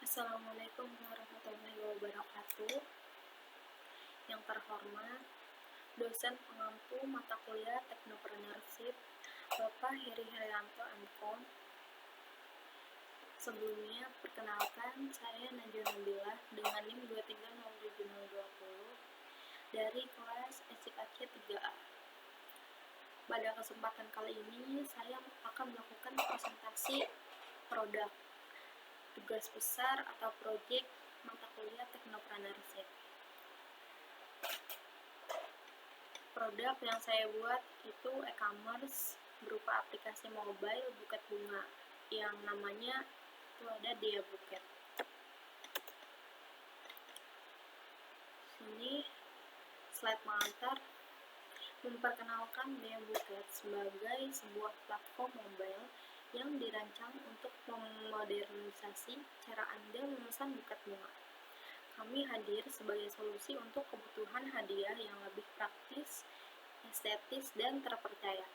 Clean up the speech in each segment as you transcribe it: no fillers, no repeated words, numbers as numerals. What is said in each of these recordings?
Assalamualaikum warahmatullahi wabarakatuh. Yang terhormat, dosen pengampu mata kuliah Teknopreneurship, Bapak Heri Haryanto MKOM. Sebelumnya, perkenalkan, saya Najwa Nabila dengan NIM 230720 dari kelas SIKC 3A. Pada kesempatan kali ini, saya akan melakukan presentasi produk tugas besar atau proyek mata kuliah Teknopreneurship. Produk yang saya buat itu e-commerce berupa aplikasi mobile buket bunga yang namanya itu ada Dia Buket. Sini slide pengantar memperkenalkan Dia Buket sebagai sebuah platform mobile yang dirancang untuk memodernisasi cara Anda memesan buket bunga. Kami hadir sebagai solusi untuk kebutuhan hadiah yang lebih praktis, estetis, dan terpercaya.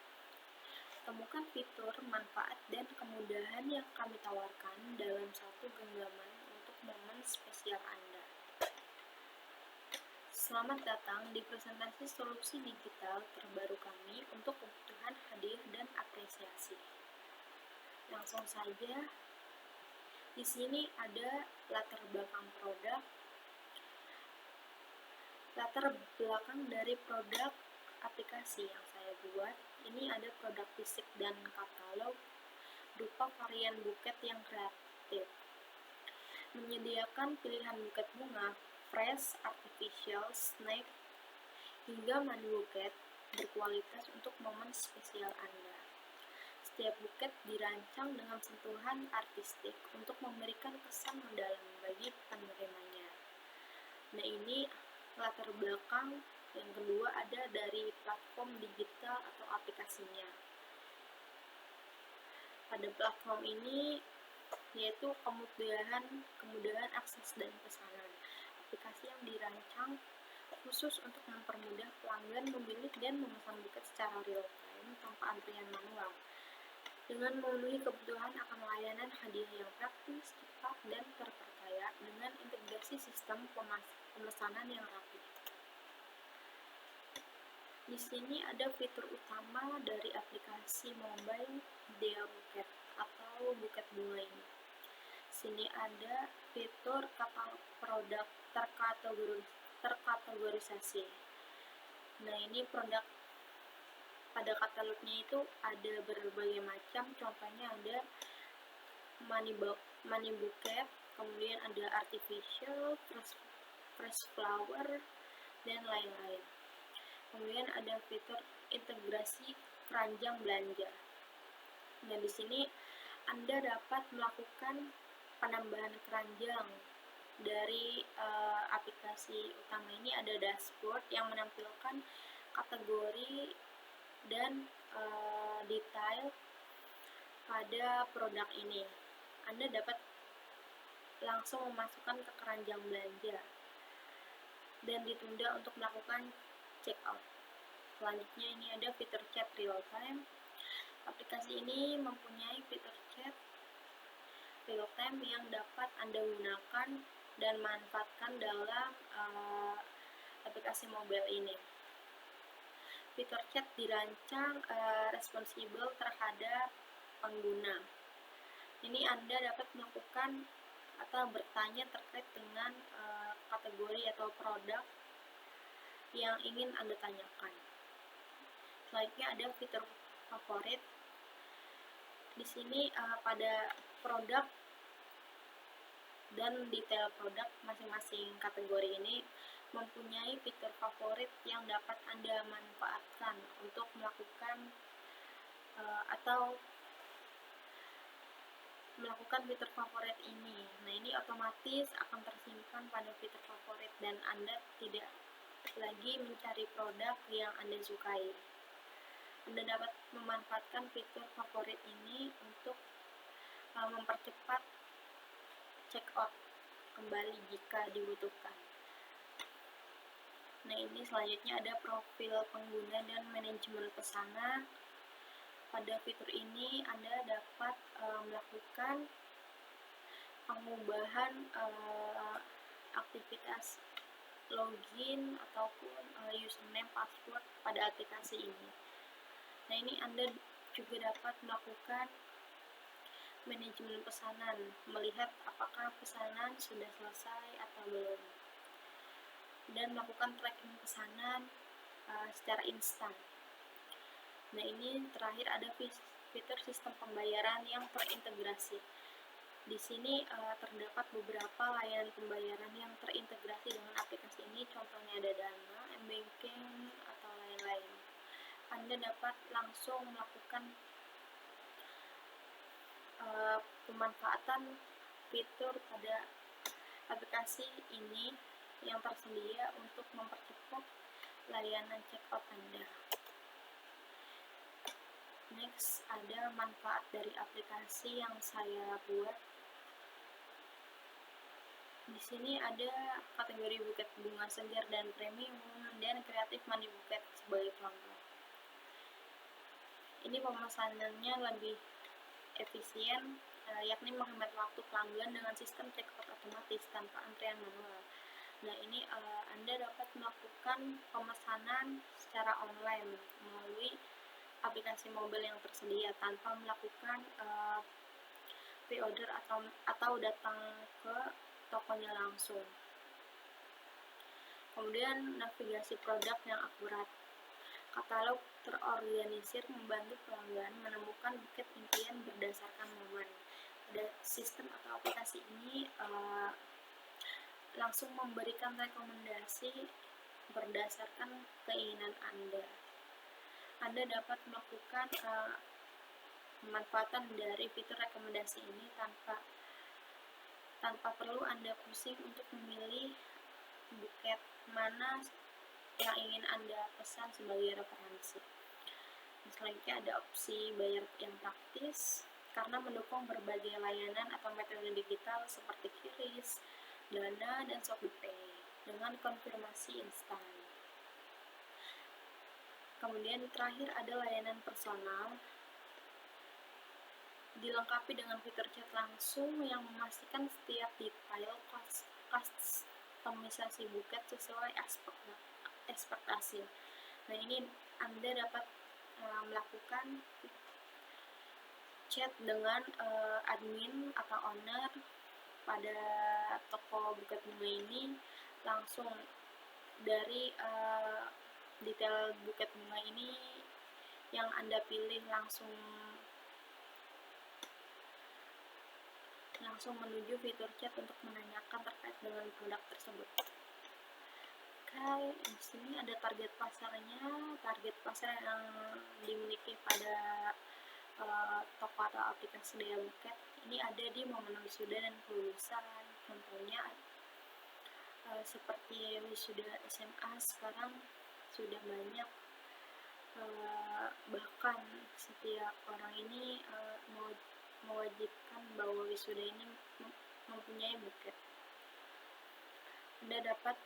Temukan fitur, manfaat, dan kemudahan yang kami tawarkan dalam satu genggaman untuk momen spesial Anda. Selamat datang di presentasi solusi digital terbaru kami untuk kebutuhan hadiah dan apresiasi. Langsung saja, di sini ada latar belakang produk. Latar belakang dari produk aplikasi yang saya buat, ini ada produk fisik dan katalog berupa varian buket yang kreatif. Menyediakan pilihan buket bunga, fresh, artificial, snake, hingga mani buket berkualitas untuk momen spesial Anda. Setiap buket dirancang dengan sentuhan artistik untuk memberikan kesan mendalam bagi penerimanya. Nah, ini latar belakang yang kedua ada dari platform digital atau aplikasinya. Pada platform ini yaitu kemudahan akses dan pesanan. Aplikasi yang dirancang khusus untuk mempermudah pelanggan memilih dan memesan buket secara real time tanpa antrian manual. Dengan memenuhi kebutuhan akan layanan hadiah yang praktis, cepat, dan terpercaya dengan integrasi sistem pemesanan yang rapi. Di sini ada fitur utama dari aplikasi mobile Dia Buket atau buket bunga ini. Sini ada fitur katalog produk terkategorisasi. Nah, ini produk pada katalognya itu ada berbagai macam, contohnya ada money buket, kemudian ada artificial, fresh flower, dan lain-lain. Kemudian ada fitur integrasi keranjang belanja. Nah, di sini Anda dapat melakukan penambahan keranjang. Dari aplikasi utama ini ada dashboard yang menampilkan kategori dan detail pada produk ini. Anda dapat langsung memasukkan ke keranjang belanja dan ditunda untuk melakukan check out. Selanjutnya ini ada fitur chat real time. Aplikasi ini mempunyai fitur chat real time yang dapat Anda gunakan dan manfaatkan dalam aplikasi mobile ini. Fitur chat dirancang responsibel terhadap pengguna. Ini Anda dapat melakukan atau bertanya terkait dengan kategori atau produk yang ingin Anda tanyakan. Selanjutnya ada fitur favorit. Di sini pada produk dan detail produk masing-masing kategori ini mempunyai fitur favorit yang dapat Anda manfaatkan untuk melakukan atau melakukan fitur favorit ini. Nah, ini otomatis akan tersimpan pada fitur favorit dan Anda tidak lagi mencari produk yang Anda sukai. Anda dapat memanfaatkan fitur favorit ini untuk mempercepat check out kembali jika dibutuhkan. Nah, ini selanjutnya ada profil pengguna dan manajemen pesanan. Pada fitur ini Anda dapat melakukan pengubahan aktivitas login ataupun username password pada aplikasi ini. Nah, ini Anda juga dapat melakukan manajemen pesanan, melihat apakah pesanan sudah selesai atau belum, dan melakukan tracking pesanan secara instan. Nah, ini terakhir ada fitur sistem pembayaran yang terintegrasi. Di sini terdapat beberapa layanan pembayaran yang terintegrasi dengan aplikasi ini, contohnya ada Dana, M-Banking, atau lain-lain. Anda dapat langsung melakukan pemanfaatan fitur pada aplikasi ini yang tersedia untuk mempercepat layanan checkout Anda. Next, ada manfaat dari aplikasi yang saya buat. Di sini ada kategori buket bunga segar dan premium, dan kreatif mandi buket sebagai contoh. Ini pemesanannya lebih efisien, yakni menghemat waktu pelanggan dengan sistem checkout otomatis tanpa antrian manual. Nah, ini Anda dapat melakukan pemesanan secara online melalui aplikasi mobil yang tersedia tanpa melakukan pre-order atau datang ke tokonya langsung. Kemudian navigasi produk yang akurat. Katalog terorganisir membantu pelanggan menemukan buket impian berdasarkan momen. Pada sistem atau aplikasi ini langsung memberikan rekomendasi berdasarkan keinginan Anda. Anda dapat melakukan pemanfaatan dari fitur rekomendasi ini tanpa perlu Anda pusing untuk memilih buket mana yang ingin Anda pesan sebagai referensi. Selanjutnya ada opsi bayar yang praktis karena mendukung berbagai layanan atau metode digital seperti QRIS, Dana, dan ShopeePay dengan konfirmasi instan. Kemudian terakhir ada layanan personal, dilengkapi dengan fitur chat langsung yang memastikan setiap detail kustomisasi buket sesuai ekspektasi. Nah, ini Anda dapat melakukan chat dengan admin atau owner pada toko buket bunga ini langsung dari detail buket bunga ini yang Anda pilih langsung menuju fitur chat untuk menanyakan terkait dengan produk tersebut. Oke, di sini ada target pasarnya. Target pasar yang dimiliki pada toko atau aplikasi Dea Buket ini ada di momen wisuda dan kelulusan. Contohnya seperti wisuda SMA sekarang sudah banyak, bahkan setiap orang ini mewajibkan bahwa wisuda ini mempunyai buket. Anda dapat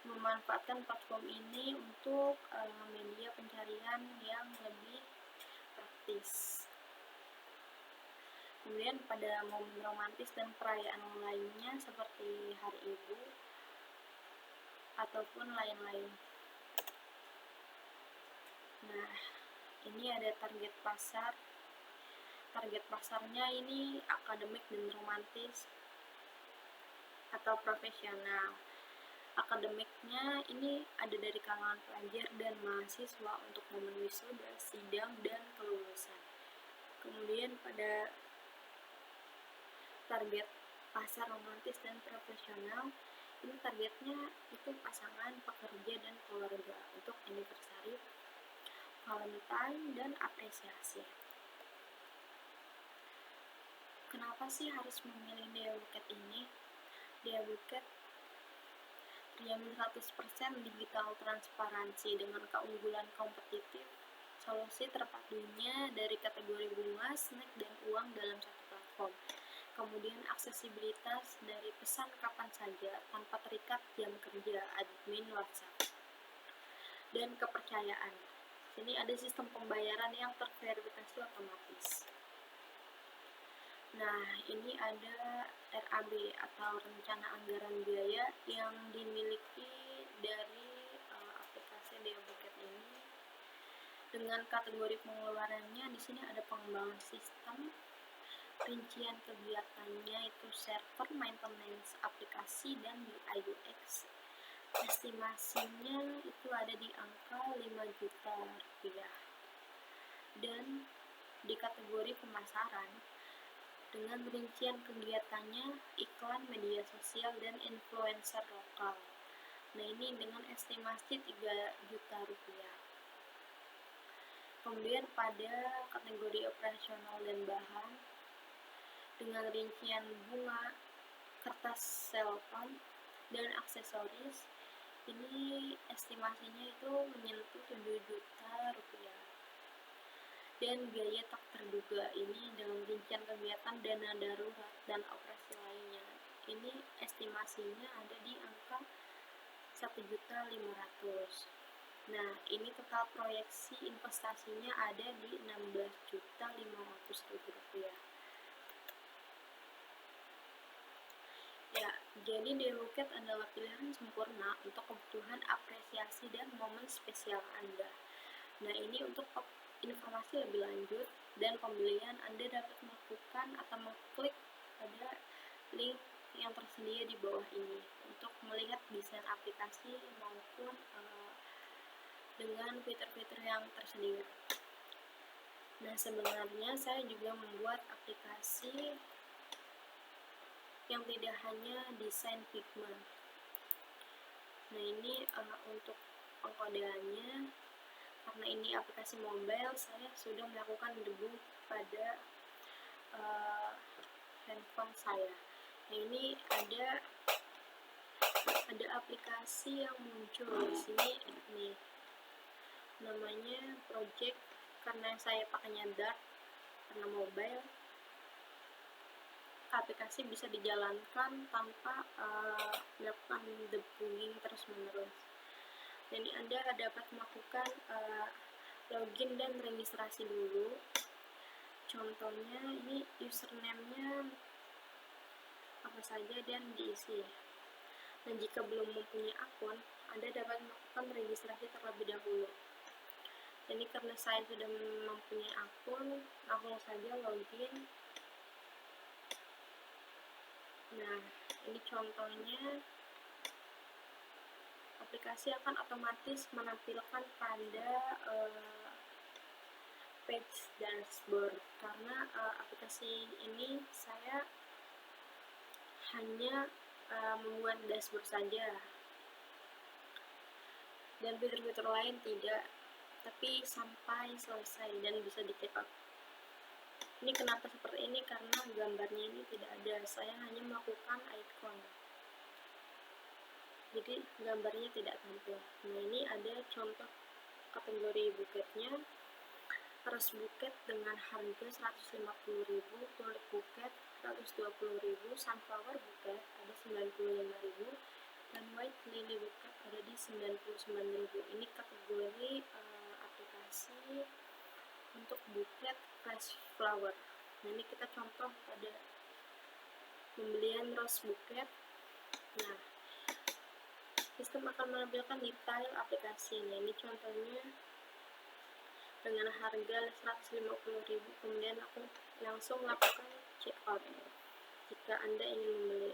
memanfaatkan platform ini untuk media pencarian yang lebih praktis. Kemudian pada momen romantis dan perayaan lainnya seperti Hari Ibu ataupun lain-lain. Nah, ini ada target pasar. Target pasarnya ini akademik dan romantis atau profesional. Akademiknya ini ada dari kalangan pelajar dan mahasiswa untuk momen wisuda, sidang, dan kelulusan. Kemudian pada target pasar romantis dan profesional, ini targetnya itu pasangan, pekerja, dan keluarga untuk anniversary, Valentine, dan apresiasi. Kenapa sih harus memilih Dea Buket ini? Dea Buket terjamin 100% digital transparansi dengan keunggulan kompetitif, solusi terpadunya dari kategori bunga, snack, dan uang dalam satu platform. Kemudian aksesibilitas dari pesan kapan saja tanpa terikat jam kerja admin WhatsApp. Dan kepercayaan. Sini ada sistem pembayaran yang terverifikasi otomatis. Nah, ini ada RAB atau Rencana Anggaran Biaya yang dimiliki dari aplikasi Dea Bukit ini. Dengan kategori pengeluarannya di sini ada pengembangan sistem, rincian kegiatannya itu server, maintenance aplikasi, dan UI UX. Estimasinya itu ada di angka 5 juta rupiah. Dan di kategori pemasaran dengan rincian kegiatannya iklan, media sosial, dan influencer lokal. Nah, ini dengan estimasi 3 juta rupiah. Kemudian pada kategori operasional dan bahan dengan rincian bunga, kertas selfon, dan aksesoris, ini estimasinya itu menyentuh 7 juta rupiah. Dan biaya tak terduga ini dalam rincian kegiatan, dana darurat, dan operasi lainnya, ini estimasinya ada di angka 1.500.000. Nah, ini total proyeksi investasinya ada di 16.500.000 rupiah. Ya, jadi Dea Bukit adalah pilihan sempurna untuk kebutuhan apresiasi dan momen spesial Anda. Nah, ini untuk informasi lebih lanjut dan pembelian, Anda dapat melakukan atau mengklik pada link yang tersedia di bawah ini untuk melihat desain aplikasi maupun dengan fitur-fitur yang tersedia. Nah, sebenarnya saya juga membuat aplikasi yang tidak hanya desain Figma. Nah, ini untuk pengkodeannya, karena ini aplikasi mobile, saya sudah melakukan debug pada handphone saya. Nah, ini ada aplikasi yang muncul di sini nih, namanya project. Karena saya pakainya Dart karena mobile, aplikasi bisa dijalankan tanpa melakukan debugging terus-menerus. Jadi Anda dapat melakukan login dan registrasi dulu. Contohnya ini username-nya apa saja dan diisi. Dan jika belum mempunyai akun, Anda dapat melakukan registrasi terlebih dahulu. Jadi karena saya sudah mempunyai akun, langsung saja login. Nah, ini contohnya, aplikasi akan otomatis menampilkan pada page dashboard. Karena aplikasi ini saya hanya membuat dashboard saja, dan fitur-fitur lain tidak, tapi sampai selesai dan bisa di-check out. Ini kenapa seperti ini? Karena gambarnya ini tidak ada, saya hanya melakukan icon, jadi gambarnya tidak tampil. Nah, ini ada contoh kategori buketnya. Ros buket dengan harga 150.000, tulip buket 120.000, sunflower buket ada 95.000, dan white lily buket ada di 99.000. Ini kategori aplikasi untuk buket fresh flower. Nah, ini kita contoh pada pembelian rose buket. Nah, sistem akan menampilkan detail aplikasinya. Ini contohnya dengan harga 150.000, kemudian aku langsung lakukan check out jika Anda ingin membeli.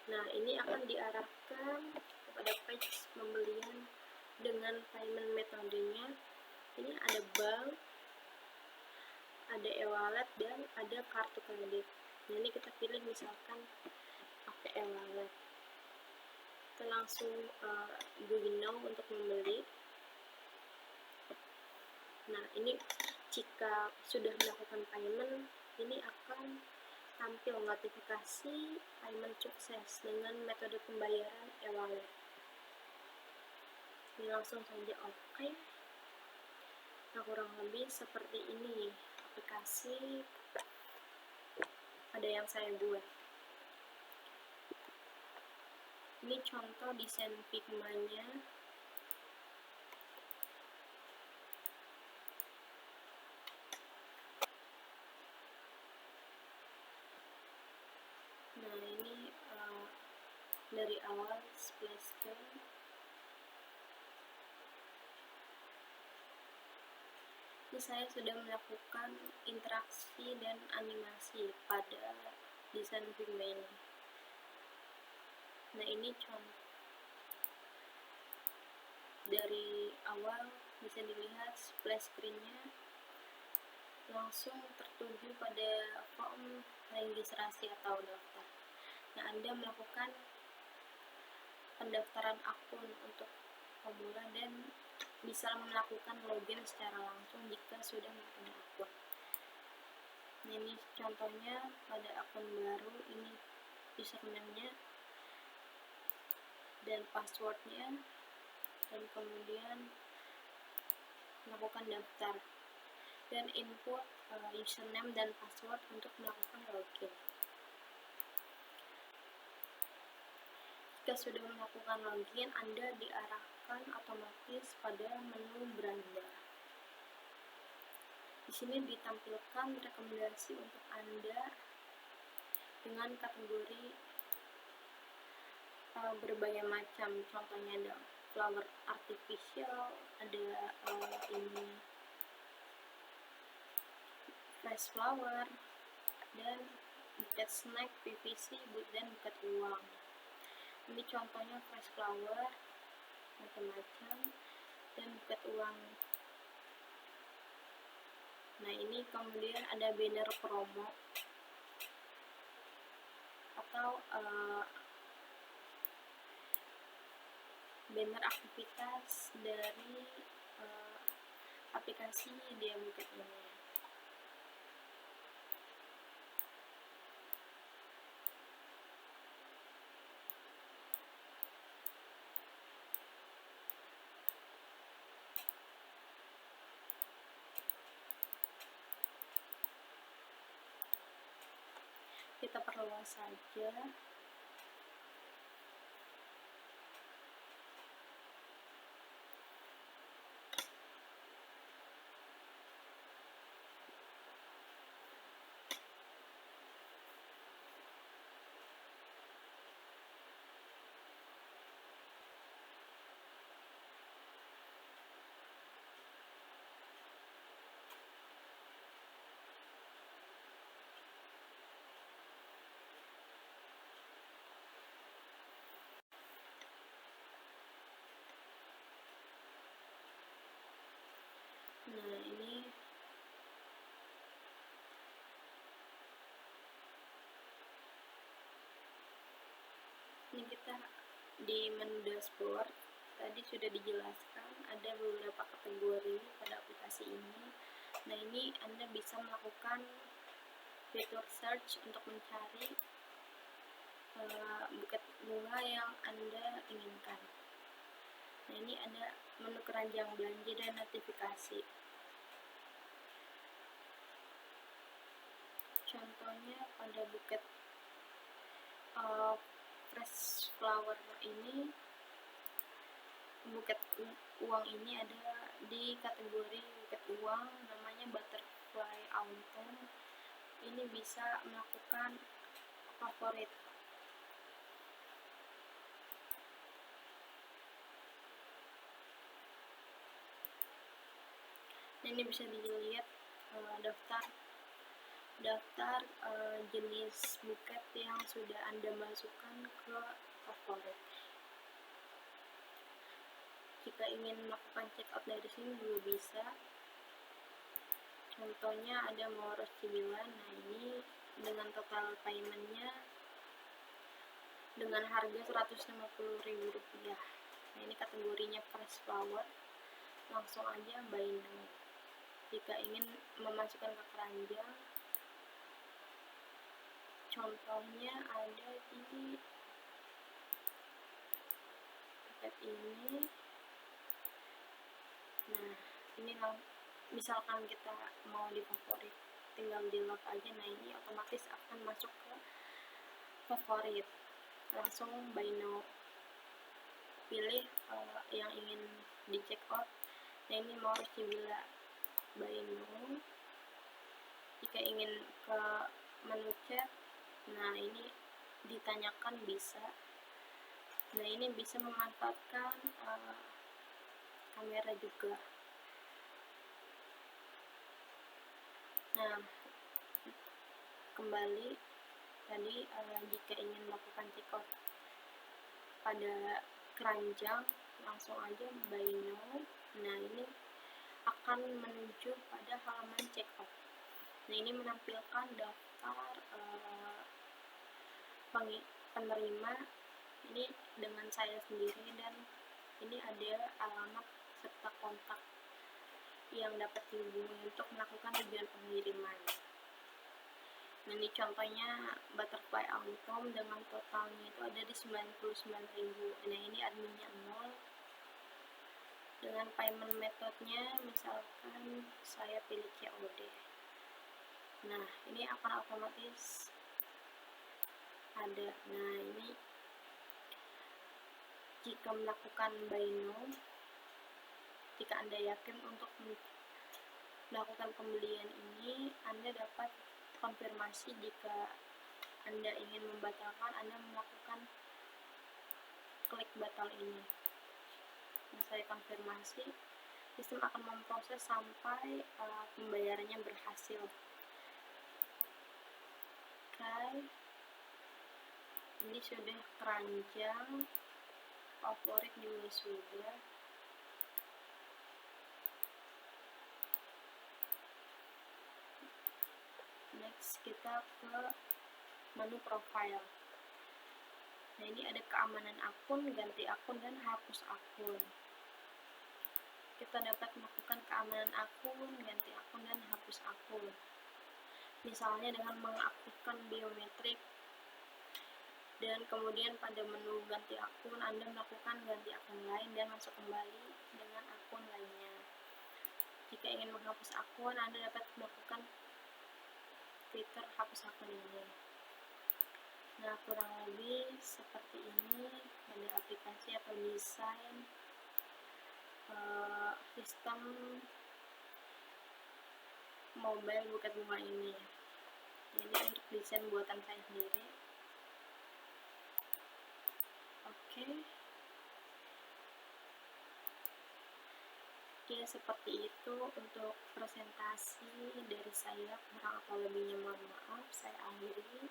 Nah, ini akan diarahkan kepada page pembelian dengan payment metodenya. Ini ada bank, ada e-wallet, dan ada kartu kredit. Nah, ini kita pilih misalkan pakai e-wallet. Kita langsung go now untuk membeli. Nah, ini jika sudah melakukan payment, ini akan tampil notifikasi payment sukses dengan metode pembayaran e-wallet. Ini langsung saja oke. Nah, kurang lebih seperti ini aplikasi pada yang saya buat. Ini contoh desain Figma-nya. Nah, ini dari awal splash screen. Ini saya sudah melakukan interaksi dan animasi pada desain Figma ini. Nah, ini contoh dari awal bisa dilihat splash screen-nya langsung tertuju pada form registrasi atau daftar. Nah, Anda melakukan pendaftaran akun untuk pemula dan bisa melakukan login secara langsung jika sudah mempunyai akun. Nah, ini contohnya pada akun baru, ini username-nya dan passwordnya, dan kemudian melakukan daftar dan input username dan password untuk melakukan login. Jika sudah melakukan login, Anda diarahkan otomatis pada menu beranda. Di sini ditampilkan rekomendasi untuk Anda dengan kategori berbagai macam. Contohnya ada flower artificial, ada ini fresh flower, dan buket snack, PVC, dan buket uang. Ini contohnya fresh flower, macam-macam, dan buket uang. Nah, ini kemudian ada banner promo atau banner aktivitas dari aplikasi Dia Buket ini. Kita perluas saja. Nah, ini kita di menu dashboard. Tadi sudah dijelaskan ada beberapa kategori pada aplikasi ini. Nah, ini Anda bisa melakukan fitur search untuk mencari buket bunga yang Anda inginkan. Nah, ini ada menu keranjang belanja dan notifikasi. Contohnya pada buket fresh flower ini, buket uang ini ada di kategori buket uang, namanya butterfly autumn. Ini bisa melakukan favorit. Nah, ini bisa dilihat daftar jenis buket yang sudah Anda masukkan ke favorit. Jika ingin melakukan check out dari sini juga bisa. Contohnya ada Moros Cibilan. Nah, ini dengan total paymentnya dengan harga Rp150.000. Nah, ini kategorinya fresh flower. Langsung aja buy now. Jika ingin memasukkan ke keranjang, contohnya ada di buket ini. Nah, ini misalkan kita mau di favorit, tinggal di lock aja. Nah, ini otomatis akan masuk ke favorit. Langsung buy now. Pilih yang ingin di check out. Nah, ini mau Cibila, buy now. Jika ingin ke menu chat, nah ini ditanyakan bisa. Nah, ini bisa memanfaatkan kamera juga. Nah, kembali tadi, jika ingin melakukan check out pada keranjang, langsung aja by now. Nah, ini akan menuju pada halaman check out. Nah, ini menampilkan daftar penerima ini dengan saya sendiri, dan ini ada alamat serta kontak yang dapat dihubungi untuk melakukan tujuan pengiriman. Nah, ini contohnya butterfly autumn dengan totalnya itu ada di 99.000. Nah, ini adminnya 0. Dengan payment methodnya misalkan saya pilih COD. Nah, ini akan otomatis ada. Nah, ini jika melakukan buy now, jika Anda yakin untuk melakukan pembelian ini, Anda dapat konfirmasi. Jika Anda ingin membatalkan, Anda melakukan klik batal ini. Nah, saya konfirmasi, sistem akan memproses sampai pembayarannya berhasil. Oke, ini sudah keranjang favorit juga sudah. Next, kita ke menu profile. Nah, ini ada keamanan akun, ganti akun, dan hapus akun. Kita dapat melakukan keamanan akun, ganti akun, dan hapus akun. Misalnya dengan mengaktifkan biometrik, dan kemudian pada menu ganti akun, Anda melakukan ganti akun lain dan masuk kembali dengan akun lainnya. Jika ingin menghapus akun, Anda dapat melakukan fitur hapus akun ini. Nah, kurang lebih seperti ini ada aplikasi atau desain sistem mobile buket bunga ini. Ini untuk desain buatan saya sendiri. Oke, seperti itu untuk presentasi dari saya. Kurang atau lebihnya mohon maaf, saya akhiri.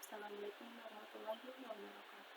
Assalamualaikum warahmatullahi wabarakatuh.